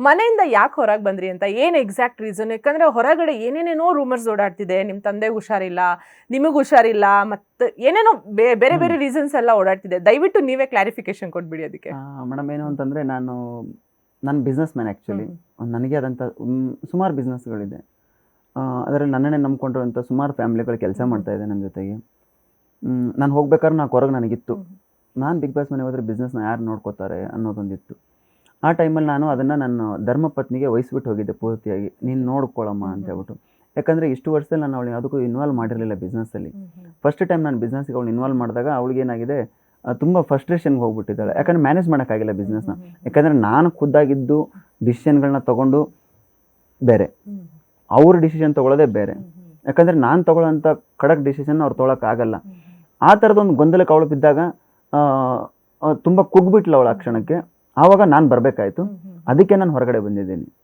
ಮನೆಯಿಂದ ಯಾಕೆ ಹೊರಗೆ ಬಂದ್ರಿ ಅಂತ ಏನು ಎಕ್ಸಾಕ್ಟ್ ರೀಸನ್? ಯಾಕಂದ್ರೆ ಹೊರಗಡೆ ಏನೇನೇನೋ ರೂಮರ್ಸ್ ಓಡಾಡ್ತಿದೆ, ನಿಮ್ಮ ತಂದೆಗೆ ಹುಷಾರಿಲ್ಲ, ನಿಮಗೆ ಹುಷಾರಿಲ್ಲ, ಮತ್ತು ಏನೇನೋ ಬೇರೆ ಬೇರೆ ರೀಸನ್ಸ್ ಎಲ್ಲ ಓಡಾಡ್ತಿದೆ. ದಯವಿಟ್ಟು ನೀವೇ ಕ್ಲಾರಿಫಿಕೇಶನ್ ಕೊಟ್ಬಿಡಿ ಅದಕ್ಕೆ. ಮೇಡಮ್ ಏನು ಅಂತಂದರೆ ನಾನು ಬಿಸ್ನೆಸ್ ಮ್ಯಾನ್ ಆ್ಯಕ್ಚುಲಿ. ನನಗೆ ಆದಂಥ ಸುಮಾರು ಬಿಸ್ನೆಸ್ಗಳಿದೆ. ಅದರಲ್ಲಿ ನನ್ನನ್ನೇ ನಂಬ್ಕೊಂಡಿರುವಂಥ ಸುಮಾರು ಫ್ಯಾಮಿಲಿಗಳು ಕೆಲಸ ಮಾಡ್ತಾಯಿದೆ ನನ್ನ ಜೊತೆಗೆ. ನಾನು ಹೋಗ್ಬೇಕಾದ್ರೆ ಹೊರಗೆ ನನಗಿತ್ತು, ನಾನು ಬಿಗ್ ಬಾಸ್ ಮನೆಗೆ ಹೋದರೆ ಬಿಸ್ನೆಸ್ನ ಯಾರು ನೋಡ್ಕೋತಾರೆ ಅನ್ನೋದೊಂದಿತ್ತು. ಆ ಟೈಮಲ್ಲಿ ನಾನು ಅದನ್ನು ನನ್ನ ಧರ್ಮಪತ್ನಿಗೆ ವಹಿಸ್ಬಿಟ್ಟು ಹೋಗಿದ್ದೆ ಪೂರ್ತಿಯಾಗಿ, ನೀನು ನೋಡ್ಕೊಳ್ಳಮ್ಮ ಅಂತ ಹೇಳ್ಬಿಟ್ಟು. ಯಾಕಂದರೆ ಇಷ್ಟು ವರ್ಷದಲ್ಲಿ ನಾನು ಅವಳು ಯಾವುದಕ್ಕೂ ಇನ್ವಾಲ್ವ್ ಮಾಡಿರಲಿಲ್ಲ ಬಿಸ್ನೆಸ್ಸಲ್ಲಿ. ಫಸ್ಟ್ ಟೈಮ್ ನಾನು ಬಿಸ್ನೆಸ್ಸಿಗೆ ಅವಳು ಇನ್ವಾಲ್ವ್ ಮಾಡಿದಾಗ ಅವಳಿಗೇನಾಗಿದೆ, ತುಂಬ ಫ್ರಸ್ಟ್ರೇಷನ್ಗೆ ಹೋಗ್ಬಿಟ್ಟಿದ್ದಾಳೆ. ಯಾಕಂದರೆ ಮ್ಯಾನೇಜ್ ಮಾಡೋಕ್ಕಾಗಿಲ್ಲ ಬಿಸ್ನೆಸ್ನ. ಯಾಕಂದರೆ ನಾನು ಖುದ್ದಾಗಿದ್ದು ಡಿಸಿಷನ್ಗಳನ್ನ ತೊಗೊಂಡು ಬೇರೆ, ಅವ್ರ ಡಿಸಿಷನ್ ತೊಗೊಳ್ಳೋದೇ ಬೇರೆ. ಯಾಕಂದರೆ ನಾನು ತೊಗೊಳ್ಳೋಂಥ ಖಡಕ್ ಡಿಸಿಷನ್ ಅವ್ರು ತೊಗೊಳಕ್ಕಾಗಲ್ಲ. ಆ ಥರದೊಂದು ಗೊಂದಲಕ್ಕೆ ಅವಳು ಬಿದ್ದಾಗ ತುಂಬ ಕುಗ್ಬಿಟ್ಲು ಅವಳು ಆ ಕ್ಷಣಕ್ಕೆ. ಆವಾಗ ನಾನು ಬರಬೇಕಾಯ್ತು. ಅದಕ್ಕೆ ನಾನು ಹೊರಗಡೆ ಬಂದಿದ್ದೀನಿ.